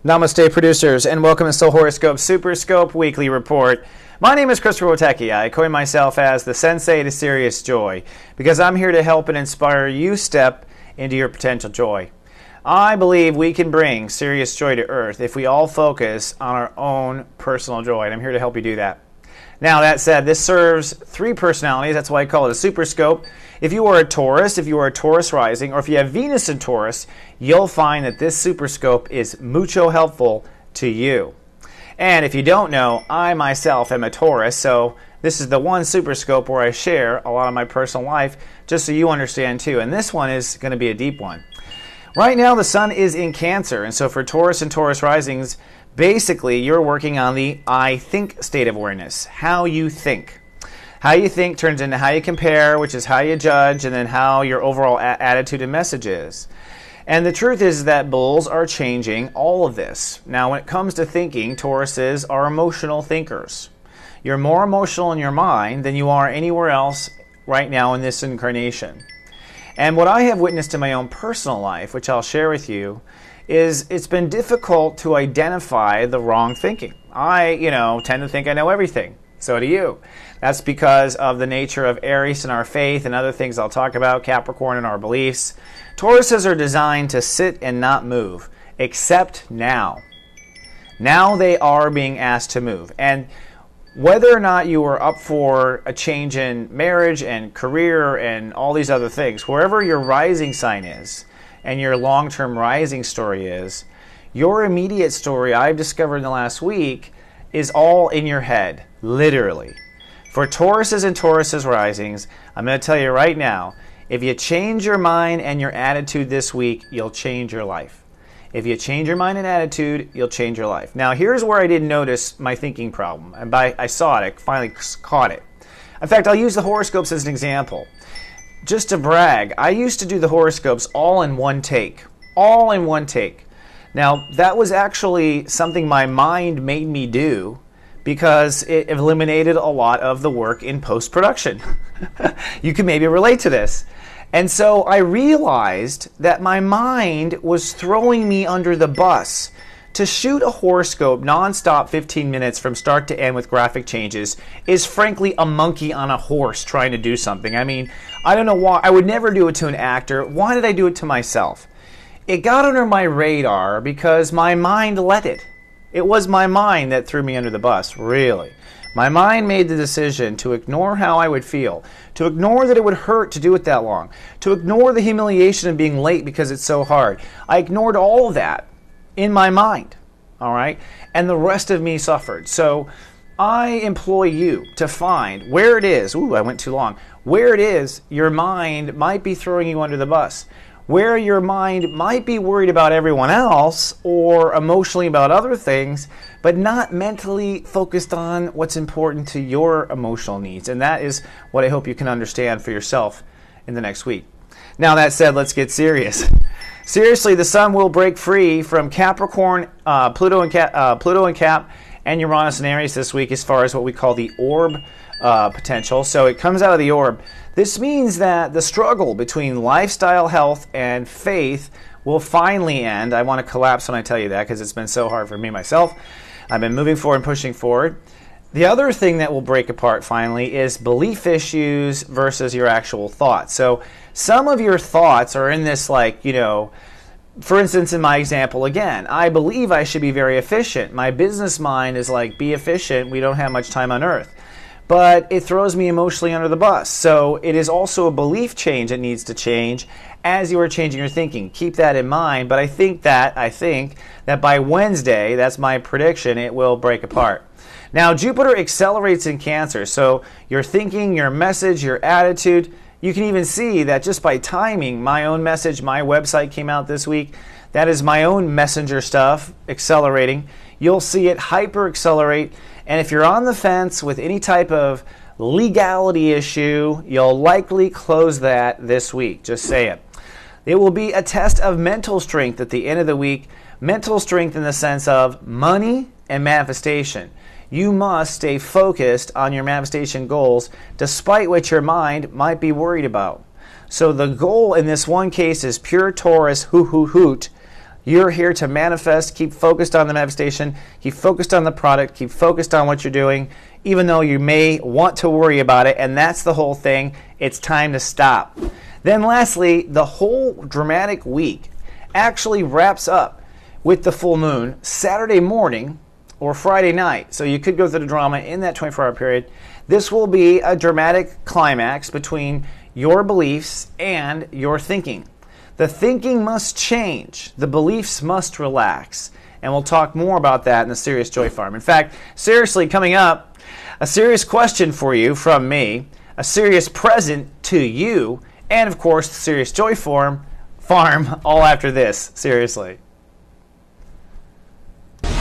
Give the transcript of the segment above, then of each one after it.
Namaste, producers, and welcome to Soul Horoscope SuperScope Weekly Report. My name is Christopher Witecki. I coin myself as the Sensei to Sirius Joy because I'm here to help and inspire you step into your potential joy. I believe we can bring Sirius joy to earth if we all focus on our own personal joy, and I'm here to help you do that. Now, that said, this serves three personalities. That's why I call it a SuperScope. If you are a Taurus, if you are a Taurus Rising, or if you have Venus in Taurus, you'll find that this SuperScope is mucho helpful to you. And if you don't know, I myself am a Taurus, so this is the one SuperScope where I share a lot of my personal life, just so you understand too. And this one is going to be a deep one. Right now, the sun is in Cancer, and so for Taurus and Taurus Risings, basically, you're working on the I think state of awareness, how you think. How you think turns into how you compare, which is how you judge, and then how your overall attitude and message is. And the truth is that bulls are changing all of this. Now, when it comes to thinking, Tauruses are emotional thinkers. You're more emotional in your mind than you are anywhere else right now in this incarnation. And what I have witnessed in my own personal life, which I'll share with you, is it's been difficult to identify the wrong thinking. I, tend to think I know everything. So do you. That's because of the nature of Aries and our faith and other things I'll talk about, Capricorn and our beliefs. Tauruses are designed to sit and not move, except now. Now they are being asked to move. And whether or not you are up for a change in marriage and career and all these other things, wherever your rising sign is and your long-term rising story is, your immediate story, I've discovered in the last week, is all in your head, literally. For Tauruses and Tauruses Risings, I'm going to tell you right now, if you change your mind and your attitude this week, you'll change your life. If you change your mind and attitude, you'll change your life. Now, here's where I didn't notice my thinking problem. And I saw it, I finally caught it. In fact, I'll use the horoscopes as an example. Just to brag, I used to do the horoscopes all in one take. All in one take. Now, that was actually something my mind made me do because it eliminated a lot of the work in post-production. You can maybe relate to this. And so I realized that my mind was throwing me under the bus. To shoot a horoscope nonstop 15 minutes from start to end with graphic changes is frankly a monkey on a horse trying to do something. I mean, I don't know why. I would never do it to an actor. Why did I do it to myself? It got under my radar because my mind let it. It was my mind that threw me under the bus, really. My mind made the decision to ignore how I would feel, to ignore that it would hurt to do it that long, to ignore the humiliation of being late because it's so hard. I ignored all of that in my mind, all right? And the rest of me suffered. So I implore you to find where it is, I went too long, where it is your mind might be throwing you under the bus, where your mind might be worried about everyone else or emotionally about other things, but not mentally focused on what's important to your emotional needs. And that is what I hope you can understand for yourself in the next week. Now, that said, let's get serious. Seriously, the sun will break free from Capricorn, Pluto and Cap, and Uranus and Aries this week as far as what we call the orb potential. So it comes out of the orb. This means that the struggle between lifestyle, health, and faith will finally end. I want to collapse when I tell you that because it's been so hard for me myself. I've been moving forward and pushing forward. The other thing that will break apart finally is belief issues versus your actual thoughts. So some of your thoughts are in this for instance, in my example again, I believe I should be very efficient. My business mind is like, be efficient. We don't have much time on earth. But it throws me emotionally under the bus. So it is also a belief change that needs to change as you are changing your thinking. Keep that in mind. But I think that by Wednesday, that's my prediction, it will break apart. Now, Jupiter accelerates in Cancer. So your thinking, your message, your attitude, you can even see that just by timing, my own message, my website came out this week. That is my own messenger stuff accelerating. You'll see it hyper accelerate. And if you're on the fence with any type of legality issue, you'll likely close that this week. Just say it. It will be a test of mental strength at the end of the week. Mental strength in the sense of money and manifestation. You must stay focused on your manifestation goals despite what your mind might be worried about. So the goal in this one case is pure Taurus, hoot. You're here to manifest. Keep focused on the manifestation. Keep focused on the product. Keep focused on what you're doing, even though you may want to worry about it. And that's the whole thing. It's time to stop. Then lastly, the whole dramatic week actually wraps up with the full moon Saturday morning or Friday night. So you could go through the drama in that 24-hour period. This will be a dramatic climax between your beliefs and your thinking. The thinking must change. The beliefs must relax. And we'll talk more about that in the Sirius Joy Farm. In fact, seriously, coming up, a serious question for you from me, a serious present to you, and of course, the Sirius Joy Farm, all after this. Seriously.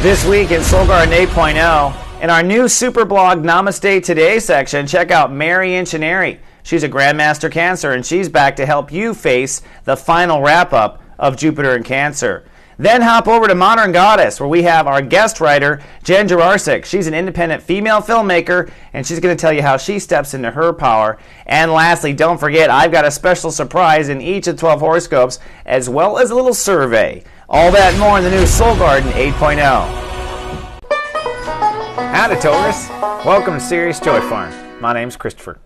This week in Soul Garden 8.0, in our new super blog Namaste Today section, check out Mary Inchineri. She's a Grandmaster Cancer, and she's back to help you face the final wrap-up of Jupiter in Cancer. Then hop over to Modern Goddess, where we have our guest writer, Jen Jurarsik. She's an independent female filmmaker, and she's going to tell you how she steps into her power. And lastly, don't forget, I've got a special surprise in each of 12 horoscopes, as well as a little survey. All that and more in the new Soul Garden 8.0. Howdy, Taurus. Welcome to Sirius Joy Farm. My name's Christopher.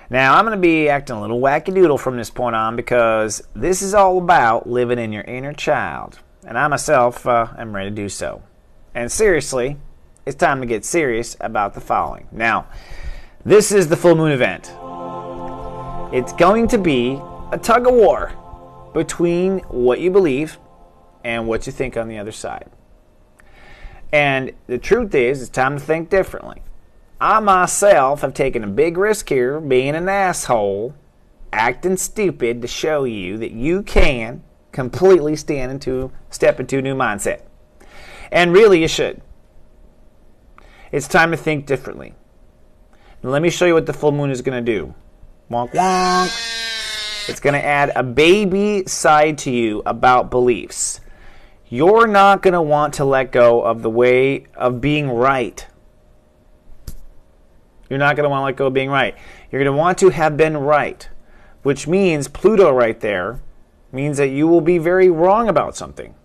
Now, I'm going to be acting a little wackadoodle from this point on because this is all about living in your inner child. And I myself am ready to do so. And seriously, it's time to get serious about the following. Now, this is the full moon event. It's going to be a tug of war between what you believe and what you think on the other side. And the truth is, it's time to think differently. I myself have taken a big risk here, being an asshole, acting stupid to show you that you can completely step into a new mindset. And really, you should. It's time to think differently. Now, let me show you what the full moon is going to do. Wonk, wonk. It's going to add a baby side to you about beliefs. You're not going to want to let go of the way of being right. You're not going to want to let go of being right. You're going to want to have been right, which means Pluto right there means that you will be very wrong about something.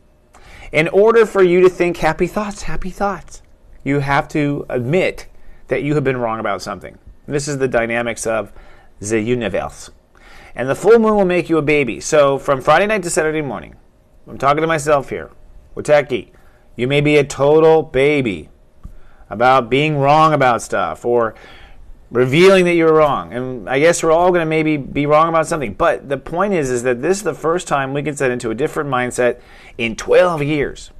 In order for you to think happy thoughts, you have to admit that you have been wrong about something. This is the dynamics of the universe. And the full moon will make you a baby. So from Friday night to Saturday morning, I'm talking to myself here, Witecki, you may be a total baby about being wrong about stuff or revealing that you're wrong. And I guess we're all going to maybe be wrong about something. But the point is that this is the first time we can set into a different mindset in 12 years.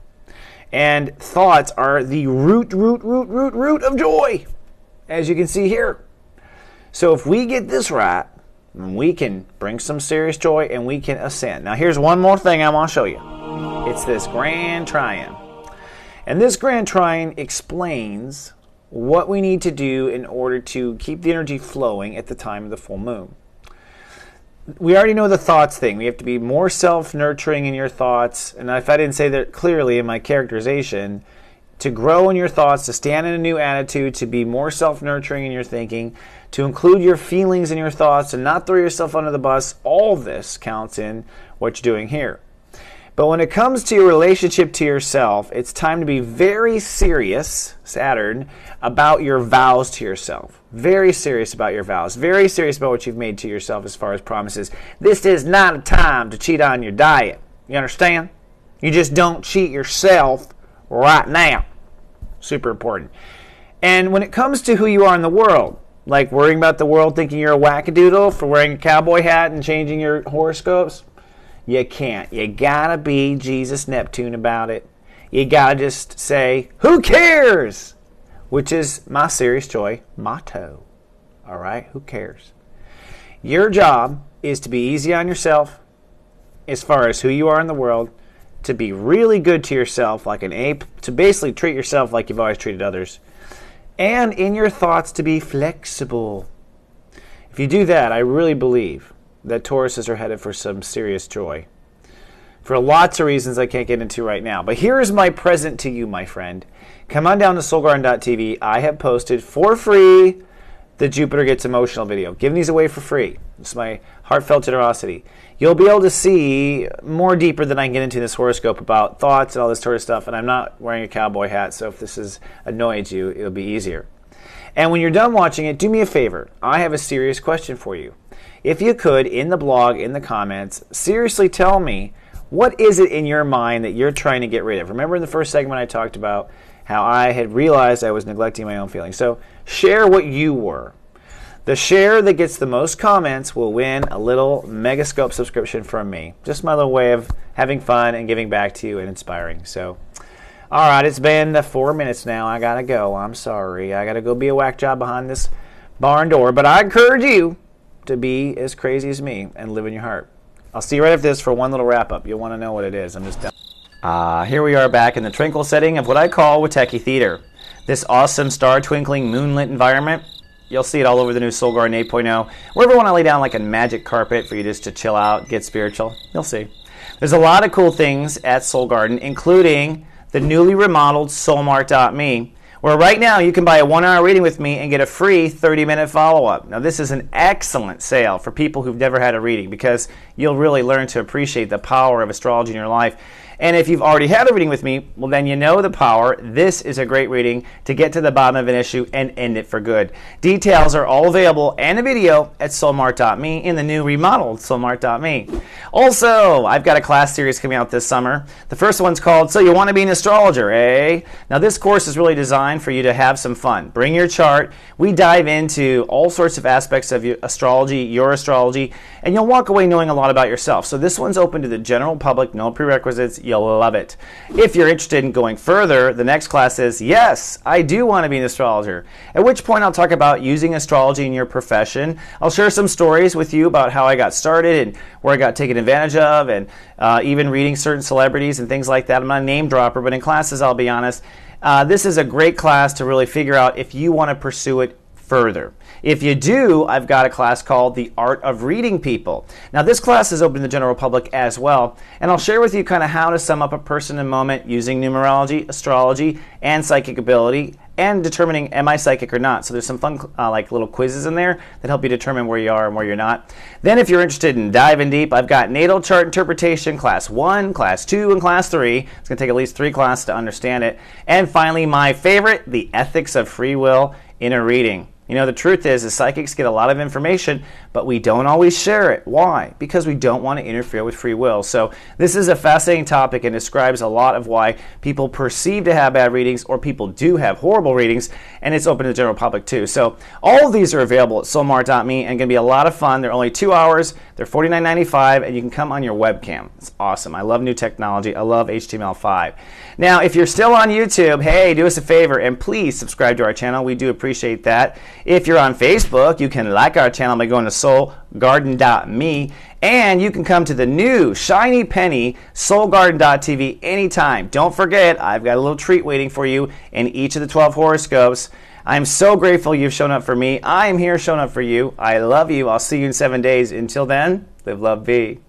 And thoughts are the root of joy, as you can see here. So if we get this right, we can bring some serious joy and we can ascend. Now here's one more thing I want to show you. It's this Grand Trine. And this Grand Trine explains what we need to do in order to keep the energy flowing at the time of the full moon. We already know the thoughts thing. We have to be more self-nurturing in your thoughts. And if I didn't say that clearly in my characterization, to grow in your thoughts, to stand in a new attitude, to be more self-nurturing in your thinking, to include your feelings in your thoughts and not throw yourself under the bus, all this counts in what you're doing here. But when it comes to your relationship to yourself, it's time to be very serious, Saturn, about your vows to yourself. Very serious about your vows. Very serious about what you've made to yourself as far as promises. This is not a time to cheat on your diet. You understand? You just don't cheat yourself right now. Super important. And when it comes to who you are in the world, like worrying about the world thinking you're a wackadoodle for wearing a cowboy hat and changing your horoscopes, you can't. You gotta be Jesus Neptune about it. You gotta just say, who cares? Which is my Serious Joy motto. All right? Who cares? Your job is to be easy on yourself as far as who you are in the world, to be really good to yourself like an ape, to basically treat yourself like you've always treated others, and in your thoughts to be flexible. If you do that, I really believe that Tauruses are headed for some serious joy. For lots of reasons I can't get into right now. But here is my present to you, my friend. Come on down to soulgarden.tv. I have posted for free the Jupiter Gets Emotional video. Giving these away for free. It's my heartfelt generosity. You'll be able to see more deeper than I can get into this horoscope about thoughts and all this sort of stuff, and I'm not wearing a cowboy hat, so if this has annoyed you, it'll be easier. And when you're done watching it, do me a favor. I have a serious question for you. If you could, in the blog, in the comments, seriously tell me, what is it in your mind that you're trying to get rid of? Remember in the first segment I talked about how I had realized I was neglecting my own feelings. So share what you were. The share that gets the most comments will win a little Megascope subscription from me. Just my little way of having fun and giving back to you and inspiring. So, all right, it's been 4 minutes now. I got to go. I'm sorry. I got to go be a whack job behind this barn door. But I encourage you to be as crazy as me and live in your heart. I'll see you right after this for one little wrap-up. You'll want to know what it is. I'm just done. Here we are back in the tranquil setting of what I call Witecki Theater. This awesome star-twinkling, moonlit environment. You'll see it all over the new Soul Garden 8.0. Wherever you want to lay down like a magic carpet for you just to chill out, get spiritual, you'll see. There's a lot of cool things at Soul Garden, including the newly remodeled soulmart.me, where right now you can buy a 1-hour reading with me and get a free 30-minute follow-up. Now this is an excellent sale for people who've never had a reading because you'll really learn to appreciate the power of astrology in your life. And if you've already had a reading with me, well then you know the power. This is a great reading to get to the bottom of an issue and end it for good. Details are all available and a video at soulmart.me in the new remodeled soulmart.me. Also, I've got a class series coming out this summer. The first one's called So You Want to Be an Astrologer, eh? Now this course is really designed for you to have some fun. Bring your chart. We dive into all sorts of aspects of your astrology, and you'll walk away knowing a lot about yourself. So this one's open to the general public, no prerequisites. You'll love it. If you're interested in going further, the next class is, yes, I do want to be an astrologer. At which point I'll talk about using astrology in your profession. I'll share some stories with you about how I got started and where I got taken advantage of, and even reading certain celebrities and things like that. I'm not a name dropper, but in classes, I'll be honest, this is a great class to really figure out if you want to pursue it further. If you do, I've got a class called The Art of Reading People. Now this class is open to the general public as well, and I'll share with you kind of how to sum up a person in a moment using numerology, astrology, and psychic ability, and determining am I psychic or not. So there's some fun like little quizzes in there that help you determine where you are and where you're not. Then if you're interested in diving deep, I've got natal chart interpretation, class 1, class 2, and class 3. It's going to take at least 3 classes to understand it. And finally, my favorite, the ethics of free will in a reading. You know, the truth is psychics get a lot of information, but we don't always share it. Why? Because we don't want to interfere with free will. So this is a fascinating topic and describes a lot of why people perceive to have bad readings or people do have horrible readings, and it's open to the general public too. So all of these are available at soulmart.me and going to be a lot of fun. They're only 2 hours. They're $49.95, and you can come on your webcam. It's awesome. I love new technology. I love HTML5. Now, if you're still on YouTube, hey, do us a favor and please subscribe to our channel. We do appreciate that. If you're on Facebook, you can like our channel by going to soulgarden.me, and you can come to the new shiny penny soulgarden.tv anytime. Don't forget, I've got a little treat waiting for you in each of the 12 horoscopes. I'm so grateful you've shown up for me. I am here showing up for you. I love you. I'll see you in 7 days. Until then, live, love, be.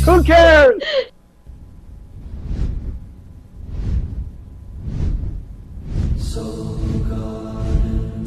Who cares? Soul Garden.